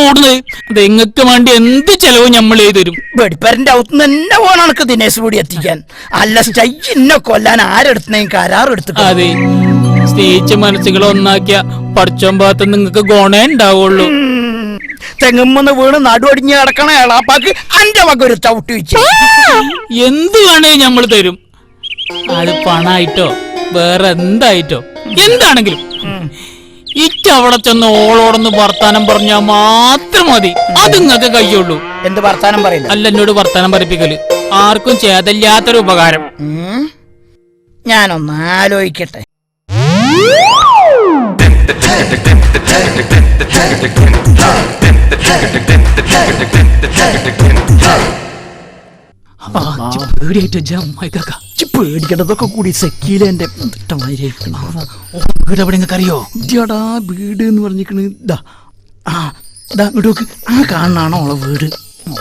ഓടുന്നത്? നിങ്ങൾക്ക് വേണ്ടി എന്ത് ചെലവ് നമ്മൾ ചെയ്തു തരും. വെടിപ്പരന്റെ ഔത്തുനിന്ന് എന്നെ പോകണം എനിക്ക് ദിനേശ് കൂടി എത്തിക്കാൻ. അല്ല സ്റ്റൈന്നെ കൊല്ലാൻ ആരെടുത്തുന്നെയും കരാറെടുത്തു. അതെ, സ്നേഹിച്ച മനസ്സുകളെ ഒന്നാക്കിയ പഠിച്ചോൻ ഭാഗത്ത് നിങ്ങൾക്ക് ഗുണേ ഉണ്ടാവുള്ളൂ. തെങ്ങുമെന്ന് വീണ് നടുവടിഞ്ഞ് കിടക്കണ എളാപ്പാക്ക് അന്റെ വക ഒരു ചവിട്ടി വെച്ച് എന്ത് വേണേ നമ്മൾ തരും. അത് പണായിട്ടോ വേറെ എന്തായിട്ടോ എന്താണെങ്കിലും അവിടെ ചെന്ന് ഓളോടൊന്ന് വർത്താനം പറഞ്ഞാ മാത്രം മതി. അത് നിങ്ങൾക്ക് കഴിയുള്ളൂ. എന്ത് വർത്താനം പറയില്ല? അല്ല, എന്നോട് വർത്താനം പറയിപ്പിക്കല് ആർക്കും ചെയ്തില്ലാത്തൊരു ഉപകാരം. ഞാനൊന്ന് ആലോചിക്കട്ടെ. പേടിക്കണതൊക്കെ കൂടി സെക്കീല എന്റെ വീട് എവിടെ അറിയോ? ഇതാടാ വീട് എന്ന് പറഞ്ഞിരിക്കണ്. ഇതാ ഇങ്ങോട്ട് ആ കാണാണോ ഓളെ വീട്?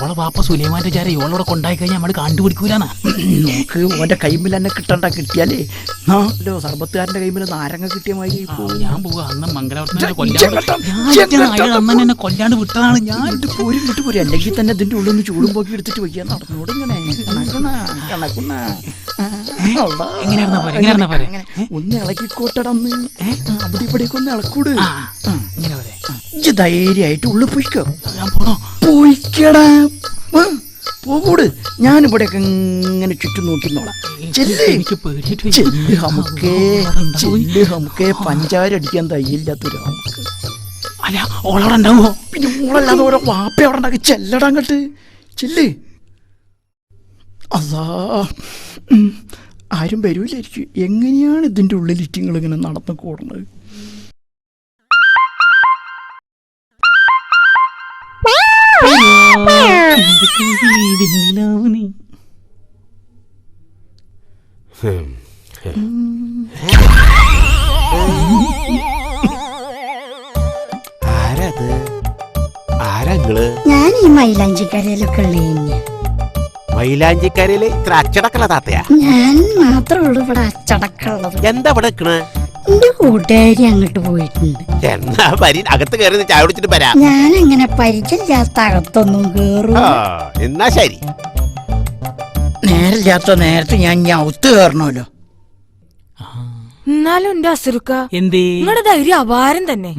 ഓളെ വാപ്പ സുലൈമാന്റെ ചാരി ഓളോടെ കൊണ്ടായി കഴിഞ്ഞാൽ നമ്മള് കണ്ടുപിടിക്കൂലാണ്. നോക്ക് ഓന്റെ കൈമിൽ തന്നെ കിട്ടണ്ട. കിട്ടിയാലേ നാലോ സർബത്തുകാരന്റെ കൈമിൽ നാരങ്ങ കിട്ടിയ മാതിരി ഞാൻ പോവാ. അന്ന് മംഗലാപുരത്ത് കൊല്ലാണ്ട് വിട്ടതാണ് ഞാൻ. വിട്ടു പോരും. അല്ലെങ്കിൽ തന്നെ ഇതിന്റെ ഉള്ളിൽ നിന്ന് ചൂടും പോക്കി എടുത്തിട്ട് വയ്ക്കാൻ നടന്നോട്. ഒന്ന് ഇളക്കിക്കോട്ടടന്ന് അവിടെ ഇവിടേക്ക് ഒന്ന് ഇളക്കൂട്. ധൈര്യമായിട്ട് ഉള്ളിൽ പോയിക്കോ. പോയിക്കടാ, പോകൂട്. ഞാനിവിടെയൊക്കെ ഇങ്ങനെ ചുറ്റും നോക്കിന്നോളാം. നമുക്ക് പഞ്ചാര അടിക്കാൻ തയ്യില്ലാത്തൊരു നമുക്ക്. അല്ല, ഓളോടെ ഉണ്ടാവോ? പിന്നെ ഓളല്ലാതെ ഓരോ വാപ്പ അവിടെ ഉണ്ടാക്കി ചെല്ലടാ അങ്ങോട്ട് ചെല്ല്. അതാ ആരും വരൂലായിരിക്കും. എങ്ങനെയാണ് ഇതിന്റെ ഉള്ളിലിറ്റിങ്ങൾ ഇങ്ങനെ നടന്നു കൂടുന്നത്? ഞാൻ ഈ മൈലാഞ്ചിക്കരയിലൊക്കെ ഉള്ള മൈലാഞ്ചിക്കരയില് ഇത്ര അച്ചടക്കള്ള താത്തയാ? ഞാൻ മാത്രമേ ഉള്ളൂ ഇവിടെ അച്ചടക്കുള്ളത്. എന്താ ഇവിടെ നിക്കണ്? എന്റെ കൂട്ടുകാരി അങ്ങോട്ട് പോയിട്ടുണ്ട്. എന്നാ പരി അകത്ത് കയറി ചായ കുടിച്ചിട്ട് വരാം. ഞാൻ അങ്ങനെ പരിചയമില്ലാത്ത അകത്തൊന്നും കേറും. എന്നാ ശരി. നേരില്ലാത്ത നേരത്തെ ഞാൻ ഔത്ത് കയറണമല്ലോ. എന്നാലും എന്റെ അസുരുക്ക എന്തേ നിങ്ങളുടെ ധൈര്യം അപാരം തന്നെ.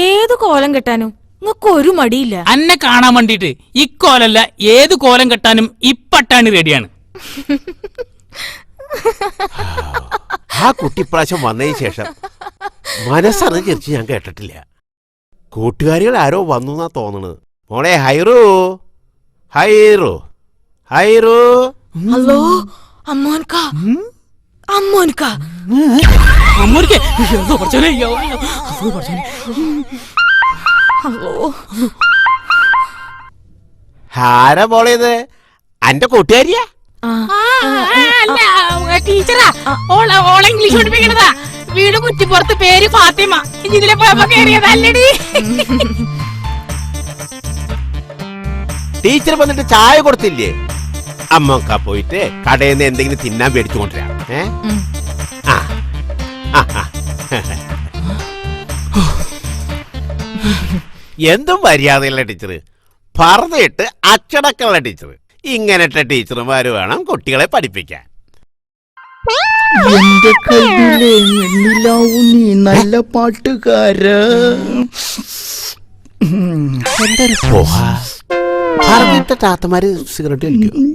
ഏത് കോലം കെട്ടാനും നിങ്ങൾക്ക് ഒരു മടിയില്ല. അന്നെ കാണാൻ വേണ്ടിട്ട് ഇക്കോലല്ല ഏത് കോലം കെട്ടാനും ഇപ്പട്ടാണ് റെഡിയാണ്. ആ കുട്ടിപ്രാവശ്യം വന്നതിന് ശേഷം മനസ്സറിഞ്ഞ് ചിരിച്ച് ഞാൻ കേട്ടിട്ടില്ല. കൂട്ടുകാരികൾ ആരോ വന്നു എന്നാ തോന്നണത്. മോളെ ഹൈറു, ഹൈറു, ഹൈറു. ഹലോ അമ്മോൻകാ, അമ്മോൻകാ. ആരാ മോളേത്? അന്റെ കൂട്ടുകാരിയാ? ടീച്ചറാ, ഓളെ ഇംഗ്ലീഷ് പഠിപ്പിക്കണതാ. വീട് കുറ്റിപ്പുറത്ത്, പേര് ഫാത്തിമ. ഇതിലെ പോയപ്പോ കേറിയതല്ലടി. ടീച്ചർ വന്നിട്ട് ചായ കൊടുത്തില്ലേ? അമ്മക്ക പോയിട്ട് കടയിൽ നിന്ന് എന്തെങ്കിലും തിന്നാൻ മേടിച്ചു കൊണ്ടുവരാം. എന്തും മര്യാദയുള്ള ടീച്ചർ, പറഞ്ഞിട്ട് അച്ചടക്കമുള്ള ടീച്ചർ. ഇങ്ങനത്തെ ടീച്ചർമാര് വേണം കുട്ടികളെ പഠിപ്പിക്കാൻ. എന്റെ കയ്യിലെ നീ നല്ല പാട്ടുകാര്. എന്തൊരു പറഞ്ഞിട്ട് താത്തമാര് സിഗരറ്റ് വലിക്കും.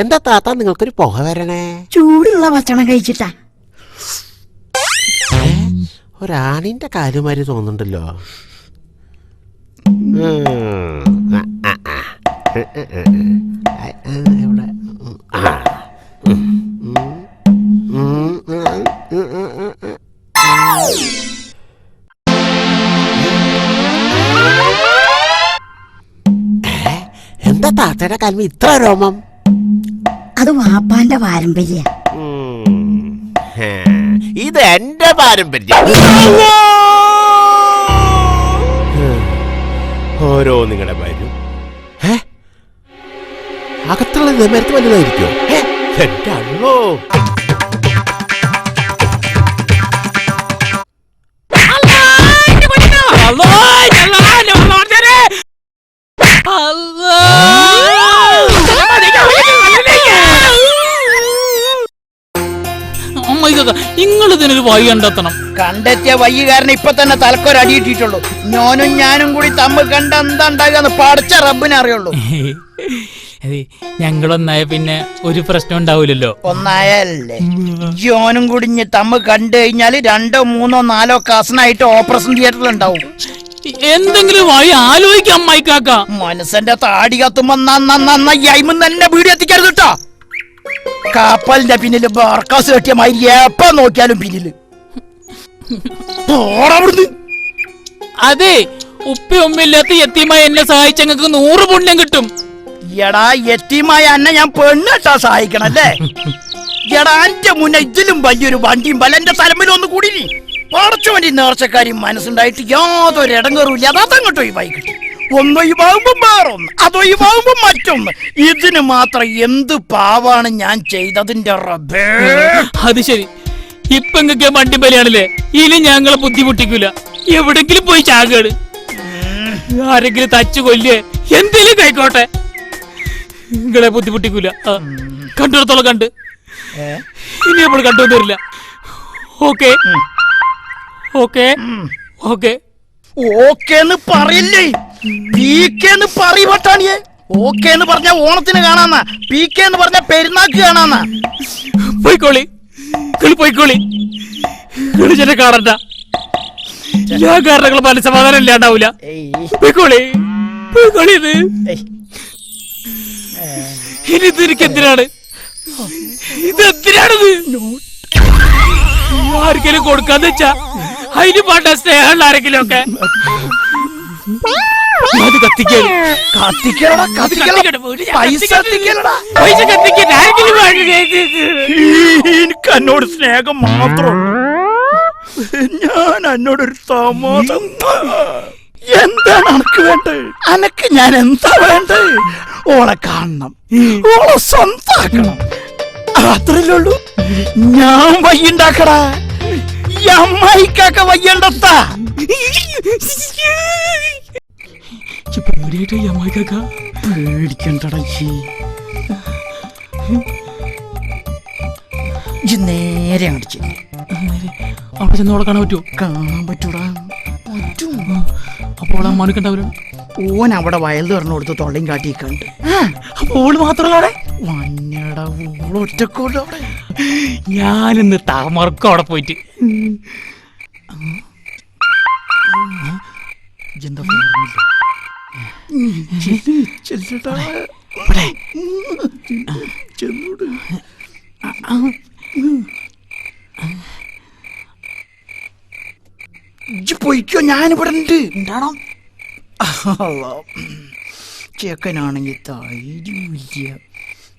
എന്താ താത്ത നിങ്ങൾക്കൊരു പുക വരണേ? ചൂടുള്ള ഭക്ഷണം കഴിച്ചിട്ടാ. ഒരാണിന്റെ കാലുമാരി തോന്നുന്നുണ്ടല്ലോ. എവിടെ? എന്താ താത്തയുടെ കാൽമ ഇത്ര രോമം? അത് വാപ്പാന്റെ പാരമ്പര്യ. ഇത് എന്റെ പാരമ്പര്യം. ഓരോ നിങ്ങളുടെ വരും. അകത്തുള്ള നേരത്തെ വലുതായിരിക്കോ? എന്റെ അല്ലോ, അമ്മായിക്കാക്ക നിങ്ങൾ ഇതിനൊരു വഴി കണ്ടെത്തണം. കണ്ടെത്തിയ വയ്യുകാരനെ ഇപ്പൊ തന്നെ തലക്കൊരു അടിയിട്ടിട്ടുള്ളൂ. ഞാനും കൂടി തമ്മിൽ കണ്ട എന്താ ഉണ്ടാകാന്ന് പഠിച്ച റബ്ബിനെ അറിയുള്ളൂ. അതെ, ഞങ്ങളൊന്നായ പിന്നെ ഒരു പ്രശ്നം ഉണ്ടാവൂലല്ലോ. ഒന്നായല്ലേ ജോനും കൂടി തമ്മിൽ കണ്ടു കഴിഞ്ഞാല് 2, 3, 4 കസനായിട്ട് ഓപ്പറേഷൻ തിയേറ്ററിൽ ഉണ്ടാവും. എന്തെങ്കിലും വഴി ആലോചിക്കാം അമ്മായിക്കാക്ക. മനസ്സന്റെ താടി കത്തുമ്പോ നന്നായി തന്നെ വീട് എത്തിക്കരുത് കേട്ടോ. കപ്പലിന്റെ പിന്നില് ബർക്കാസ് കെട്ടിയ മാതിരി എപ്പ നോക്കിയാലും പിന്നില്. അതെ, ഉമ്മയില്ലാത്ത യത്തീമായി എന്നെ സഹായിച്ച ഞങ്ങൾക്ക് 100 പുണ്യം കിട്ടും. എടാ യത്തീമായ എന്നെ ഞാൻ പെണ്ണിട്ടാ സഹായിക്കണല്ലേ? എടാ എന്റെ മുന്നേ ഇതിലും വലിയൊരു വണ്ടിയും ബലന്റെ തലമിലൊന്നും കൂടി പടച്ചു വേണ്ടി നേർച്ചക്കാരി മനസ്സുണ്ടായിട്ട് യാതൊരു ഇടങ്ങറുമില്ല. അതങ്ങോട്ടോ ഈ ബൈക്ക് ഒന്നൊഴിവാകുമ്പോ വേറൊന്ന്, അതൊഴിവാകുമ്പോ മറ്റൊന്ന്. ഇതിന് മാത്രം എന്ത് പാവാണ് ഞാൻ ചെയ്തതിന്റെ റബ്ബേ. അത് ശരി, ഇപ്പൊ നിങ്ങൾക്ക് വണ്ടി ബലിയാണല്ലേ? ഇനി ഞങ്ങളെ ബുദ്ധിമുട്ടിക്കൂല. എവിടെങ്കിലും പോയി ചാകാണ്, ആരെങ്കിലും തച്ചു കൊല്ലേ, എന്തെങ്കിലും കൈക്കോട്ടെ, നിങ്ങളെ ബുദ്ധിമുട്ടിക്കൂല. കണ്ടിടത്തോളം കണ്ട് ഇനി നമ്മൾ കണ്ടുവന്നില്ല. ഓക്കെ ഓക്കെ ഓക്കെ ഓക്കേന്ന് പറയില്ലേ, പീക്കേന്ന് പറയട്ടാണിയെ. ഓക്കേന്ന് പറഞ്ഞ ഓണത്തിന് കാണാന്നാ, പീക്കേന്ന് പറഞ്ഞ പെരുന്നാക്ക് കാണാന്നാ. പോയിക്കോളി, പോയിക്കോളി, ചെന്നെ കാണണ്ട. ഞാൻ കാരണങ്ങൾ മനസ്സമാധാനം ഇല്ലാണ്ടാവൂല. പോയിക്കോളി, പോയിക്കോളി. ഇനി ഇതെനിക്ക് എന്തിനാണ്? ഇതെന്തിനാണിത്? ആർക്കെങ്കിലും കൊടുക്കാന്ന് വെച്ചാ അതിന് പാട്ട സ്നേഹമുള്ള ആരെങ്കിലും ഒക്കെ അത് കത്തിക്കണം. എനിക്ക് എന്നോട് സ്നേഹം മാത്രം. ഞാൻ എന്നോടൊരു താമസം. എന്താണ് അനക്ക് വേണ്ടത്? അനക്ക് ഞാൻ എന്താ വേണ്ടത്? ഓളെ കാണണം, ഓളെ സ്വന്തമാക്കണം, അത്രയല്ലുള്ളൂ. ഞാൻ വയ്യുണ്ടാക്കടാ, ഈ അമ്മായിക്കാക്ക വയ്യണ്ടത്താ. പേടിക്കണ്ടടാ, നേരെ അടിച്ചു അവിടെ ചെന്ന് ഓളെ കാണാൻ പറ്റുമോ? കാണാൻ പറ്റൂടാ, പറ്റും. അപ്പോൾ അമ്മാനെ കണ്ടാവില്ല. ഓൻ അവിടെ വയൽ തുറന്നു കൊടുത്ത് തൊള്ളയും കാട്ടിക്കണ്ട്. ഓള് മാത്രമല്ല വന്നടാ, ഓള് ഒറ്റക്കോളൂ അവിടെ. ഞാനിന്ന് താമർക്കും അവിടെ പോയിട്ട് എന്താ ചെന്നോട് പൊയ്ക്കോ, ഞാനിവിടെ ഉണ്ട്. ഉണ്ടാണോ? ചേക്കനാണെങ്കിൽ ധൈര്യമില്ല,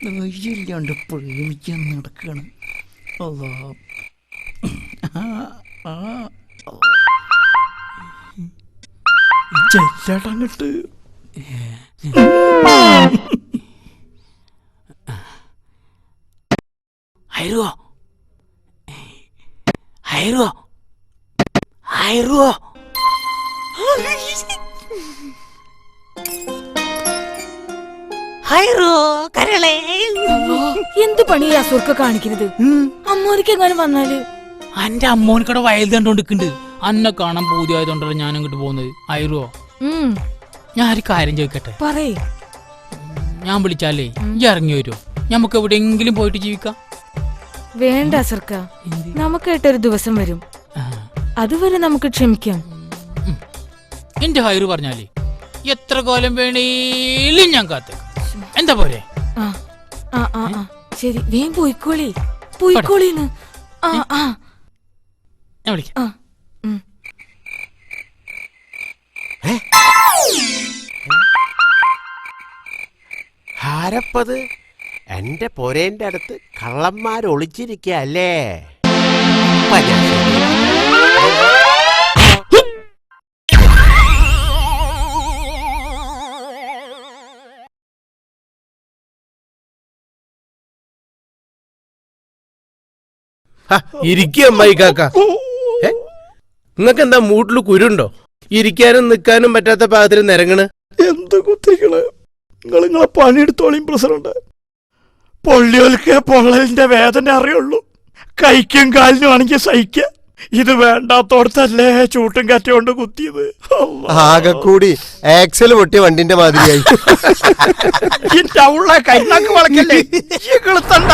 ധൈര്യമില്ലാണ്ട് പ്രേമിക്കാൻ നടക്കണം. ചെല്ലടങ്ങട്ട് ഹൈറുവോ, ഹൈറുവോ, ഹൈറുവോ. എന്ത് പണിയാ സുർക്ക കാണിക്കുന്നത്? അമ്മോനിക്ക് എങ്ങാനും വന്നാല്? എന്റെ അമ്മോനിക്കടെ വയൽ കണ്ടോണ്ടിരിക്കുന്നുണ്ട്. അന്നെ കാണാൻ പൂതിയായതുകൊണ്ടല്ല ഞാൻ അങ്ങോട്ട് പോകുന്നത്. ഹൈറുവോ, ഞാൻ ഒരു കാര്യം ചോദിക്കട്ടെ? പറയ്. ഞാൻ വിളിച്ചാലേ ഈ ഇറങ്ങി വരുമോ? നമുക്ക് എവിടെയെങ്കിലും പോയിട്ട് ജീവിക്കാം. വേണ്ട സർക്ക, നമുക്കായിട്ടൊരു ദിവസം വരും, അതുവരെ നമുക്ക് ക്ഷമിക്കാം. എന്റെ ഹൈറ് പറഞ്ഞാലേ എത്ര കാലം വേണേലും ഞാൻ കാത്തേക്കാം. എന്താ പോലെ? ശരി, വേഗം പോയിക്കോളി, പോയിക്കോളിന്ന്. ഞാൻ വിളിക്കാം. ആരപ്പത്? എന്റെ പൊരേന്റെ അടുത്ത് കള്ളന്മാർ ഒളിച്ചിരിക്കല്ലേ? ഇരിക്കുക അമ്മായി കാക്ക. നിങ്ങൾക്ക് എന്താ മൂട്ടില് കുരുണ്ടോ? ഇരിക്കാനും നിൽക്കാനും പറ്റാത്ത പാകത്തിൽ നിരങ്ങണ്. എന്ത് കുത്തിരിക്കണ്? നിങ്ങളെ പണിയെടുത്തോളിയും പ്രസിഡന്റ്. പൊള്ളിയോൽക്ക് പൊള്ളലിന്റെ വേദന അറിയുള്ളൂ, കൈക്കും കാലിനും ആണെങ്കിൽ സഹിക്ക. ഇത് വേണ്ടാത്തോടത്തല്ലേ ചൂട്ടും കാറ്റും കൊണ്ട് കുത്തിയത്. ആകെ കൂടി ആക്സൽ പൊട്ടിയ വണ്ടിന്റെ മാതിരിയായി. ഈ ടൗണിലെ കൈനാക്ക് വളക്കല്ലേ ഈ കിളുത്തണ്ട.